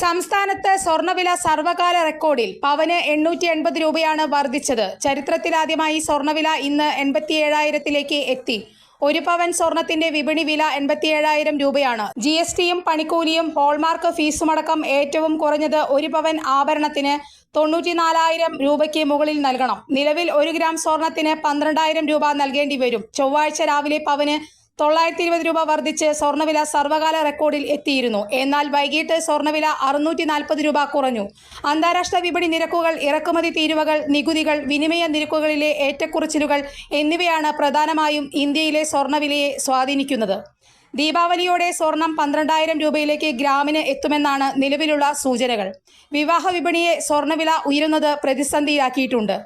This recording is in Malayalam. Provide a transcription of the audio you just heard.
സംസ്ഥാനത്ത് സ്വർണ്ണവില സർവകാല റെക്കോർഡിൽ പവന് 880 രൂപയാണ് വർദ്ധിച്ചത്. ചരിത്രത്തിലാദ്യമായി സ്വർണ്ണവില ഇന്ന് 87,000-ലേക്ക് എത്തി. ഒരു പവൻ സ്വർണത്തിന്റെ വിപണി വില 87,000 രൂപയാണ്. GSTയും പണിക്കൂലിയും ഹോൾമാർക്ക് ഫീസുമടക്കം ഏറ്റവും കുറഞ്ഞത് ഒരു പവൻ ആഭരണത്തിന് 94,000 രൂപയ്ക്ക് മുകളിൽ നൽകണം. നിലവിൽ 1 ഗ്രാം സ്വർണത്തിന് 12,000 രൂപ നൽകേണ്ടി വരും. ചൊവ്വാഴ്ച രാവിലെ പവന് 920 രൂപ വർദ്ധിച്ച് സ്വർണ്ണവില സർവകാല റെക്കോർഡിൽ എത്തിയിരുന്നു. എന്നാൽ വൈകിട്ട് സ്വർണ്ണവില 640 രൂപ കുറഞ്ഞു. അന്താരാഷ്ട്ര വിപണി നിരക്കുകൾ, ഇറക്കുമതി തീരുവകൾ, നികുതികൾ, വിനിമയ നിരക്കുകളിലെ ഏറ്റക്കുറച്ചിലുകൾ എന്നിവയാണ് പ്രധാനമായും ഇന്ത്യയിലെ സ്വർണ്ണവിലയെ സ്വാധീനിക്കുന്നത്. ദീപാവലിയോടെ സ്വർണം 12,000 രൂപയിലേക്ക് ഗ്രാമിന് എത്തുമെന്നാണ് നിലവിലുള്ള സൂചനകൾ. വിവാഹ വിപണിയെ സ്വർണ്ണവില ഉയരുന്നത് പ്രതിസന്ധിയിലാക്കിയിട്ടുണ്ട്.